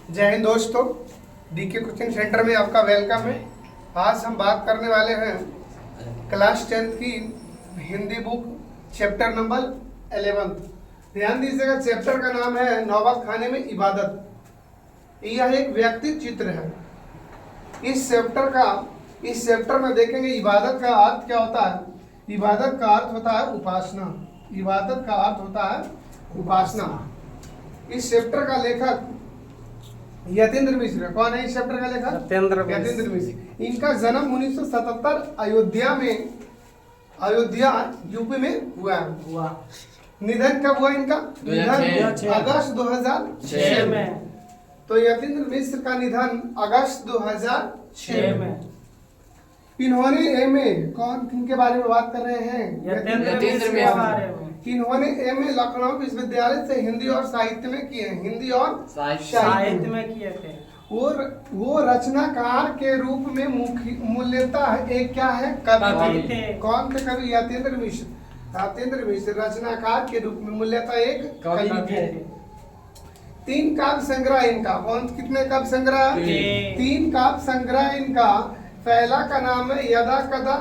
जय हिंद दोस्तों, DK coaching centre में आपका वेलकम है। आज हम बात करने वाले हैं क्लास 10th की हिंदी बुक चैप्टर नंबर 11। ध्यान दीजिएगा, चैप्टर का नाम है नौबत खाने में इबादत। यह एक व्यक्ति चित्र है। इस चैप्टर में देखेंगे इबादत का अर्थ क्या होता है। इबादत का अर्थ होता है उपासना। इबादत का अर्थ होता है उपासना। इस चैप्टर का लेखक यतीन्द्र मिश्र। कौन है इस चैप्टर का लेखक? यतीन्द्र मिश्र। इनका जन्म 1977 अयोध्या यूपी में हुआ। निधन कब हुआ इनका? निधन अगस्त 2006 में। तो यतीन्द्र मिश्र का निधन अगस्त 2006 में। इन्होंने एमए किनके बारे में बात कर रहे हैं? यतीन्द्र मिश्र के बारे में। इन्होंने एमए लखनऊ विश्वविद्यालय से हिंदी और साहित्य में किए हैं। हिंदी और साहित्य में किए थे। और वो रचनाकार के रूप में मूल्यतः एक क्या है? कवि थे। कौन थे कवि? यतीन्द्र मिश्र। यतीन्द्र मिश्र रचनाकार के रूप में मूल्यतः एक कवि थे। 3 काव्य संग्रह इनका। कितने काव्य संग्रह? 3 काव्य संग्रह इनका। पहला का नाम है यदा कदा,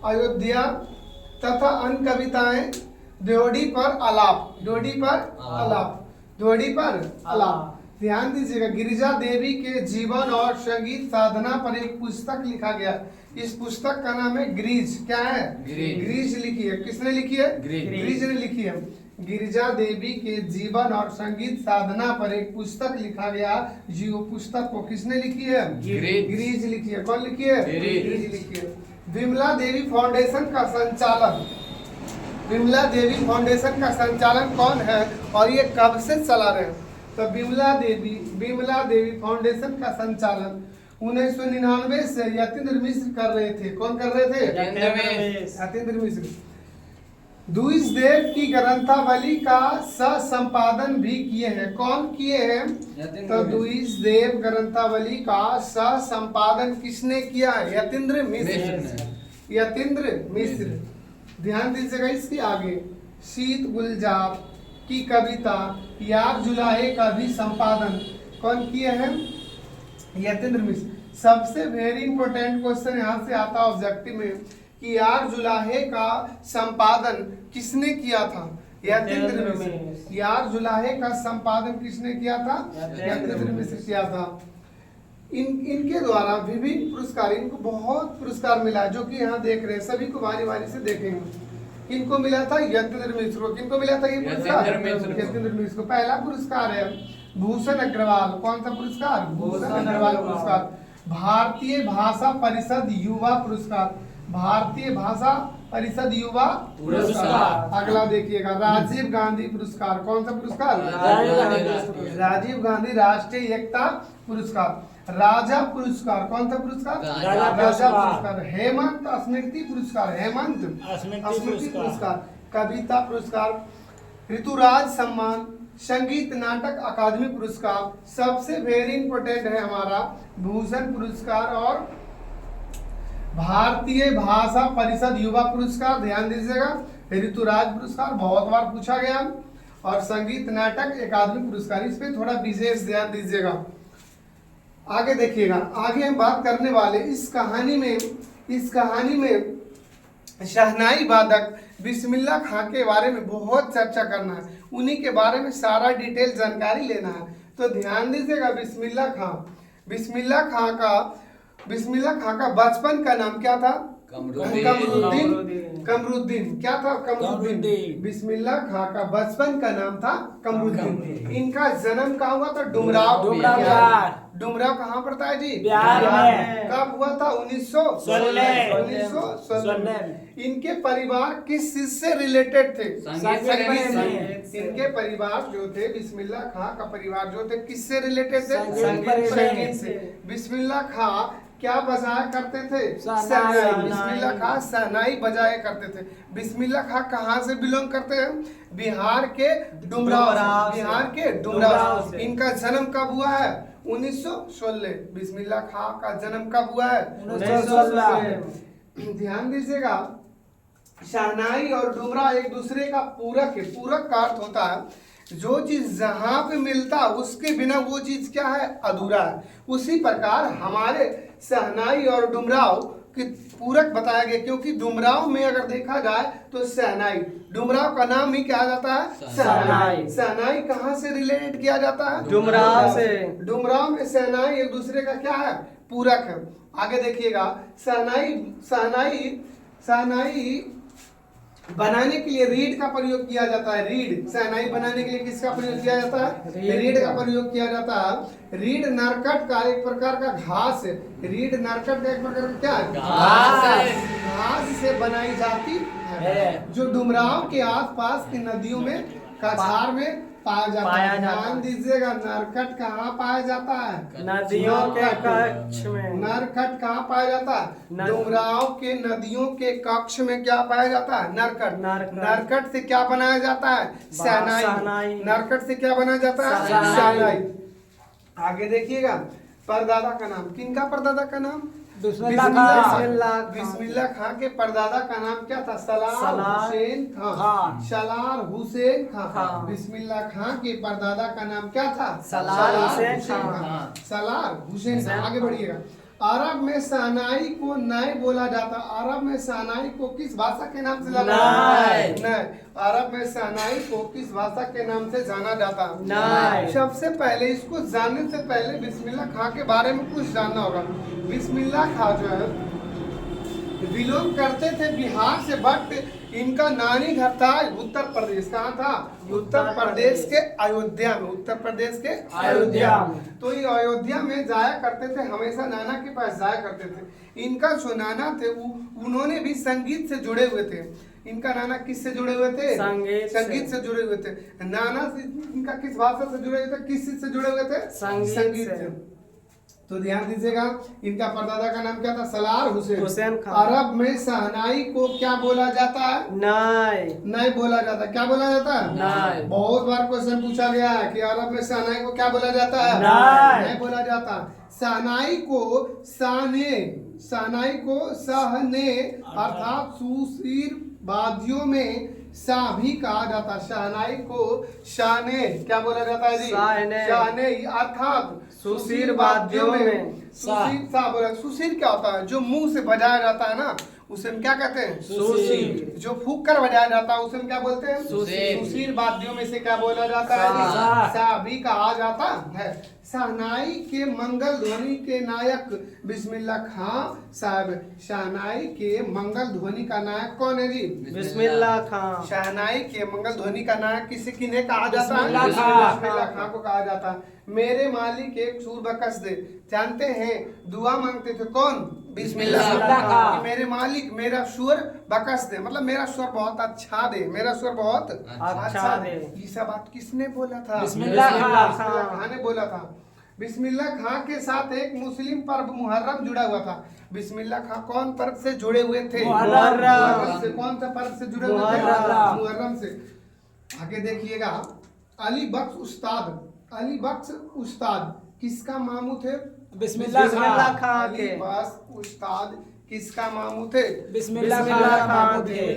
अयोध्या तथा अन्य कविताएं, ड्योढ़ी पर आलाप। ड्योढ़ी पर आलाप। ध्यान दीजिएगा, गिरिजा देवी के जीवन और संगीत साधना पर एक पुस्तक लिखा गया। इस पुस्तक का नाम है ग्रीज। क्या है? ग्रीज लिखी है। किसने लिखी है? ग्रीज ने लिखी है। गिरिजा देवी के जीवन और संगीत साधना पर एक पुस्तक लिखा गया। जी वो पुस्तक को किसने लिखी है? ग्रीज लिखी है। कौन लिखी है? ग्रीज लिखी है। विमला देवी फाउंडेशन का संचालन। विमला देवी फाउंडेशन का संचालन कौन है और ये कब से चला रहे हैं? तो विमला देवी फाउंडेशन का संचालन 1999 से यतीन्द्र मिश्र कर रहे थे। कौन कर रहे थे? यतीन्द्र मिश्र। द्विजदेव की ग्रंथावली का संपादन भी किए हैं। कौन किए हैं? तो द्विजदेव ग्रंथावली का संपादन किसने किया? यतीन्द्र मिश्र। ध्यान दीजिएगा इसके आगे। शीत गुलजार की कविता यार जुलाहे का भी संपादन कौन किए हैं? यतीन्द्र मिश्र। सबसे वेरी इंपॉर्टेंट क्वेश्चन यहाँ से आता है ऑब्जेक्टिव में कि यार जुलाहे का संपादन किसने किया था? यतीन्द्र मिश्र। यार जुलाहे का संपादन किसने किया था? यतीन्द्र मिश्र किया था। इनके द्वारा विभिन्न पुरस्कार, इनको बहुत पुरस्कार मिला है जो कि यहाँ देख रहे हैं। सभी को बारी बारी से देखेंगे। इनको मिला था यतीन्द्र मिश्र को। किनको मिला था ये पुरस्कार? यतीन्द्र मिश्र को। पहला पुरस्कार है भूषण अग्रवाल। कौन सा पुरस्कार? भूषण अग्रवाल पुरस्कार। भारतीय भाषा परिषद युवा पुरस्कार। भारतीय भाषा परिषद युवा पुरस्कार। अगला देखिएगा, राजीव गांधी पुरस्कार। कौन सा पुरस्कार? राजीव गांधी राष्ट्रीय एकता पुरस्कार। राजा पुरस्कार। कौन सा पुरस्कार? राजा पुरस्कार। हेमंत स्मृति पुरस्कार। हेमंत स्मृति पुरस्कार। कविता पुरस्कार। ऋतुराज सम्मान। संगीत नाटक अकादमी पुरस्कार। सबसे वेरी इंपॉर्टेंट है हमारा भूषण पुरस्कार और भारतीय भाषा परिषद युवा पुरस्कार। ध्यान दीजिएगा। ऋतुराज पुरस्कार बहुत बार पूछा गया और संगीत नाटक अकादमी पुरस्कार। इस पे थोड़ा विशेष ध्यान दीजिएगा। आगे देखिएगा, आगे हम बात करने वाले इस कहानी में शहनाई वादक बिस्मिल्लाह खां के बारे में बहुत चर्चा करना है। उन्हीं के बारे में सारा डिटेल जानकारी लेना है। तो ध्यान दीजिएगा, बिस्मिल्लाह खां का बचपन का नाम क्या था? कमरुद्दीन। क्या था? कमरुद्दीन। बिस्मिल्लाह खां का बचपन का नाम था कमरुद्दीन। इनका जन्म कहाँ हुआ था? डुमराव कहाँ पड़ता है जी? बिहार में। कब हुआ था? 1916। इनके परिवार किस चीज से रिलेटेड थे? संगीत। इनके परिवार जो थे, बिस्मिल्लाह खां का परिवार जो थे, किससे रिलेटेड थे? संगीत से। बिस्मिल्लाह खां क्या बजाया करते थे? शहनाई। बिस्मिल्लाह खां शहनाई बजाया करते थे। बिस्मिल्लाह खां कहाँ से बिलोंग करते हैं? बिहार के डुमराव। इनका जन्म कब हुआ है? 1916। बिस्मिल्लाह खां का जन्म कब हुआ है? 1916। ध्यान दीजिएगा, शहनाई और डुमराव एक दूसरे का पूरक है। पूरक का अर्थ होता है जो चीज जहां पे मिलता उसके बिना वो चीज क्या है, अधूरा है। उसी प्रकार हमारे शहनाई और डुमराव कि पूरक बताया गया, क्योंकि डुमराव में अगर देखा जाए तो शहनाई, डुमराव का नाम ही क्या जाता है, शहनाई। शहनाई कहाँ से रिलेटेड किया जाता है, डुमराव से। डुमराव में शहनाई एक दूसरे का क्या है, पूरक है। आगे देखिएगा, शहनाई शहनाई शहनाई बनाने के लिए रीड का प्रयोग किया जाता है। रीड, शहनाई बनाने के लिए किसका प्रयोग किया जाता है, रीड का प्रयोग किया जाता है। रीड नरकट का एक प्रकार का घास है। रीड नरकट का एक प्रकार का क्या है, घास से बनाई जाती है, जो डुमराव के आसपास की नदियों में कछार में पाया जाता है। ध्यान दीजिएगा, नरकट कहाँ पाया जाता है, नदियों के कक्ष में। नरकट कहाँ पाया जाता है, डुमराव के नदियों के कक्ष में क्या पाया जाता है, नरकट। नरकट से क्या बनाया जाता है, शहनाई। नरकट से क्या बनाया जाता है, शहनाई। आगे देखिएगा, परदादा का नाम, किनका परदादा का नाम, बिस्मिल्लाह खां के परदादा का नाम क्या था, सलार हुसैन खां। सलार हुसैन खां। बिस्मिल्लाह खां के परदादा का नाम क्या था, सलार हुसैन खां। सलार हुसैन खां। आगे बढ़िएगा, अरब में शहनाई को नय बोला जाता। अरब में शहनाई को किस भाषा के नाम से जाना जाता है, अरब में शहनाई को किस भाषा के नाम से जाना जाता है। सबसे पहले इसको जानने से पहले बिस्मिल्लाह खां के बारे में कुछ जानना होगा। बिस्मिल्लाह खां जो है बिलोंग करते थे बिहार से, बट इनका नानी घर था उत्तर प्रदेश। कहाँ था, उत्तर प्रदेश के अयोध्या में। उत्तर प्रदेश के अयोध्या में। तो ये अयोध्या में जाया करते थे, हमेशा नाना के पास जाया करते थे। इनका जो नाना थे उन्होंने भी संगीत से जुड़े हुए थे। इनका नाना किससे जुड़े हुए थे, संगीत से जुड़े हुए थे। नाना से इनका किस भाषा से जुड़े हुए थे, किस चीज से जुड़े हुए थे, संगीत से। तो ध्यान दीजिएगा, इनका परदादा का नाम क्या था, सलार हुसैन खां। अरब में शहनाई को क्या बोला जाता है, नाय बोला जाता है। क्या बोला जाता है, नाय। बहुत बार क्वेश्चन पूछा गया है कि अरब में शहनाई को क्या बोला जाता है, नाय बोला जाता। शहनाई को सहने, शहनाई को सहने अर्थात सुशीर वाद्यों में शाह भी कहा जाता। शहनाई को शाने क्या बोला जाता है जी, शाने अर्थात सुशीर वाद्यों में शाह बोला। सुशीर क्या होता है, जो मुंह से बजाया जाता है ना उसे हम क्या कहते हैं, सुशीर। जो फूंक कर बजाया जाता है उसे हम क्या बोलते हैं, सुशीर वाद्यों में से क्या बोला जाता है, शाह भी कहा जाता है। शहनाई के मंगल ध्वनि के नायक बिस्मिल्लाह खां साहब। शहनाई के मंगल ध्वनि का नायक कौन है जी, बिस्मिल्लाह खां। शहनाई के मंगल ध्वनि का नायक किसे किन्हें कहा जाता है, बिस्मिल्लाह खां को कहा जाता है। मेरे मालिक एक सुर बकस दे, जानते हैं दुआ मांगते थे कौन, बिस्मिल्लाह खां। मेरे मालिक मेरा सुर बकस दे, मतलब मेरा स्वर बहुत अच्छा दे, मेरा स्वर बहुत अच्छा दे। ये सब बात किसने बोला था, बिस्मिल्लाह खां ने बोला था। बिस्मिल्लाह खां के साथ एक मुस्लिम पर्व मुहर्रम जुड़ा हुआ था। बिस्मिल्लाह खां कौन पर्व से जुड़े हुए थे, मुहर्रम से। कौन सा पर्व से जुड़े हुए थे, मुहर्रम से। आगे देखिएगा, अली बख्श उस्ताद, अली बख्श उस्ताद किसका मामू थे, बिस्मिल्लाह खां के। अली बख्श उस्ताद किसका मामू थे, बिस्मिल्लाह खां थे।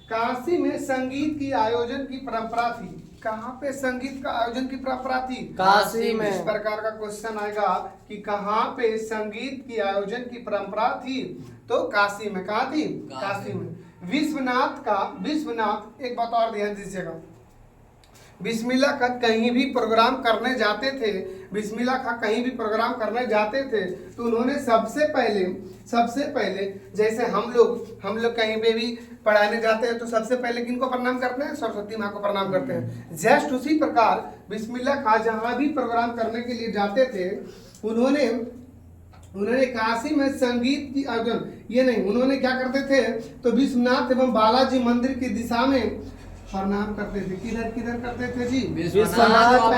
काशी में संगीत की आयोजन की परंपरा थी। कहाँ पे संगीत का आयोजन की परंपरा थी, काशी में। इस प्रकार का क्वेश्चन आएगा कि कहाँ पे संगीत की आयोजन की परंपरा थी, तो काशी में। कहाँ थी, काशी में। विश्वनाथ एक बात और ध्यान दीजिएगा, बिस्मिल्लाह खां कहीं भी प्रोग्राम करने जाते थे, बिस्मिल्लाह खां कहीं भी प्रोग्राम करने जाते थे तो उन्होंने सबसे पहले जैसे हम लोग कहीं पे भी पढ़ाने जाते हैं तो सबसे पहले किनको प्रणाम करते हैं, सरस्वती माँ को प्रणाम करते हैं। जस्ट उसी प्रकार बिस्मिल्लाह खां जहाँ भी प्रोग्राम करने के लिए जाते थे उन्होंने काशी में संगीत की आयोजन, ये नहीं, उन्होंने क्या करते थे तो विश्वनाथ एवं बालाजी मंदिर की दिशा में प्रणाम करते थे। किधर करते थे जी, विश्वनाथ और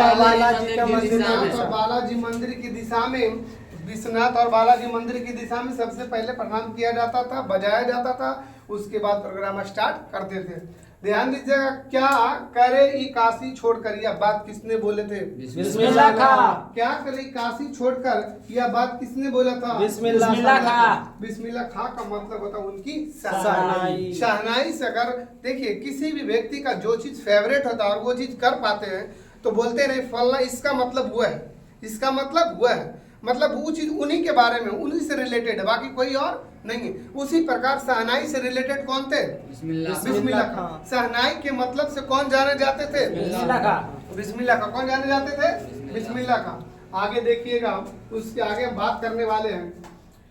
बालाजी मंदिर की दिशा में। विश्वनाथ और बालाजी मंदिर की दिशा में सबसे पहले प्रणाम किया जाता था, बजाया जाता था, उसके बाद प्रोग्राम स्टार्ट करते थे। ध्यान दीजिएगा, क्या करे ई काशी छोड़कर, यह बात किसने बोले थे? बिस्मिल्लाह खा। क्या करे ई काशी छोड़कर, यह बात किसने बोला था? बिस्मिल्लाह खा। बिस्मिल्लाह खा का मतलब होता है उनकी शहनाई। शहनाई से अगर देखिए किसी भी व्यक्ति का जो चीज फेवरेट होता है और वो चीज कर पाते हैं तो बोलते नहीं फलना, इसका मतलब हुआ है, इसका मतलब हुआ है, मतलब वो चीज उन्हीं के बारे में, उन्हीं से रिलेटेड है, बाकी कोई और नहीं है। उसी प्रकार शहनाई से रिलेटेड कौन थे? बिस्मिल्लाह खां। शहनाई के मतलब से कौन जाने जाते थे? बिस्मिल्लाह खां। बिस्मिल्लाह खां। कौन जाने जाते थे? बिस्मिल्लाह खां। आगे देखिएगा, उसके आगे हम बात करने वाले हैं।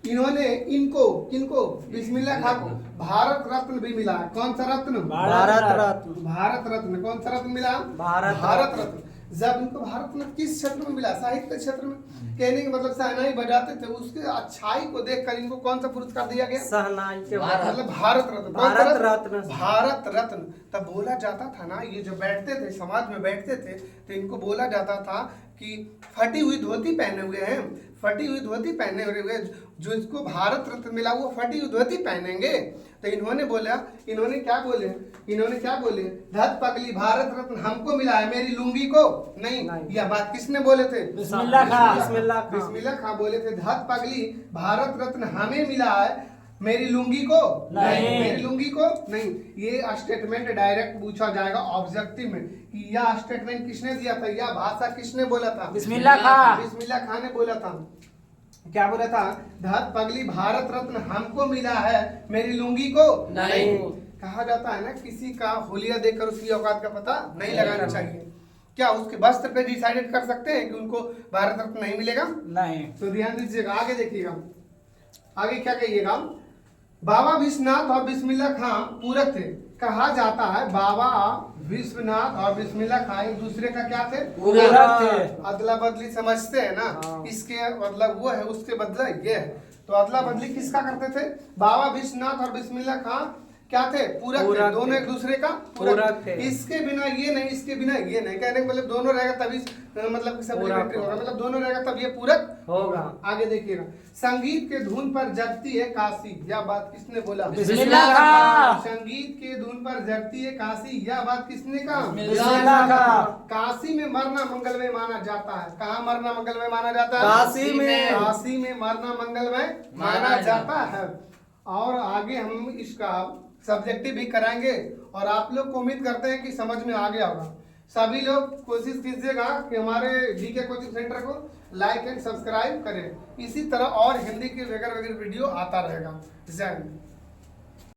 इन्होंने इनको किनको? बिस्मिल्लाह खां को भारत रत्न भी मिला है। कौन सा रत्न? भारत रत्न। भारत रत्न। कौन सा रत्न मिला? भारत रत्न। जब इनको भारत रत्न किस क्षेत्र में मिला? साहित्य क्षेत्र में। कहने का मतलब शहनाई बजाते थे, उसके अच्छाई को देखकर इनको कौन सा पुरस्कार दिया गया? शहनाई के मतलब भारत रत्न। भारत रत्न। भारत रत्न। तब बोला जाता था ना, ये जो बैठते थे समाज में बैठते थे तो इनको बोला जाता था कि फटी हुई धोती पहने हुए हैं, फटी हुई धोती पहने हुए, जो इसको भारत रत्न मिला वो फटी हुई धोती पहनेंगे। तो इन्होंने बोला, इन्होंने क्या बोले? धत पगली भारत रत्न हमको मिला है, मेरी लुंगी को नहीं। यह बात किसने बोले थे? बिस्मिल्लाह खां। बिस्मिल्लाह खां बोले थे, धत पगली भारत रत्न हमें मिला है, मेरी लुंगी को नहीं। मेरी लुंगी को नहीं। ये स्टेटमेंट डायरेक्ट पूछा जाएगा ऑब्जेक्टिव में कि यह स्टेटमेंट किसने दिया था, यह भाषा किसने बोला था? बिस्मिल्लाह खां। बिस्मिल्लाह खां ने बोला था। क्या बोला था? धत पगली भारत रत्न हमको मिला है, मेरी लुंगी को नहीं। कहा जाता है ना, किसी का हुलिया देखकर उसकी औकात का पता नहीं लगाना चाहिए। क्या उसके वस्त्र पे डिसाइडेड कर सकते हैं कि उनको भारत रत्न नहीं मिलेगा? नहीं। तो ध्यान दीजिएगा, आगे देखिएगा, आगे क्या कहिएगा? बाबा विश्वनाथ और बिस्मिल्लाह खां पूरक थे। कहा जाता है बाबा विश्वनाथ और बिस्मिल्लाह खां एक दूसरे का क्या थे? पूरक थे। अदला बदली समझते हैं ना, हाँ। इसके मतलब वो है, उसके बदला ये है। तो अदला बदली किसका करते थे? बाबा विश्वनाथ और बिस्मिल्लाह खां क्या थे? पूरक थे। दोनों एक दूसरे का पूरक थे। इसके बिना ये नहीं, इसके बिना ये नहीं। कहने का मतलब दोनों रहेगा तभी मतलब सप्लीमेंट्री होगा, मतलब दोनों रहेगा तब ये पूरक होगा। आगे देखिएगा, संगीत के धुन पर जगती है काशी, यह बात किसने बोला? बिस्मिल्लाह खां। संगीत के धुन पर जगती है काशी, यह बात किसने कहा? बिस्मिल्लाह खां। काशी में मरना मंगलमय माना जाता है। कहाँ मरना मंगलमय माना जाता है? काशी में। काशी में मरना मंगलमय माना जाता है। और आगे हम इसका सब्जेक्टिव भी कराएंगे और आप लोग को उम्मीद करते हैं कि समझ में आ गया होगा। सभी लोग कोशिश कीजिएगा कि हमारे डीके कोचिंग सेंटर को लाइक एंड सब्सक्राइब करें। इसी तरह और हिंदी के वगैरह वीडियो आता रहेगा। जय हिंद।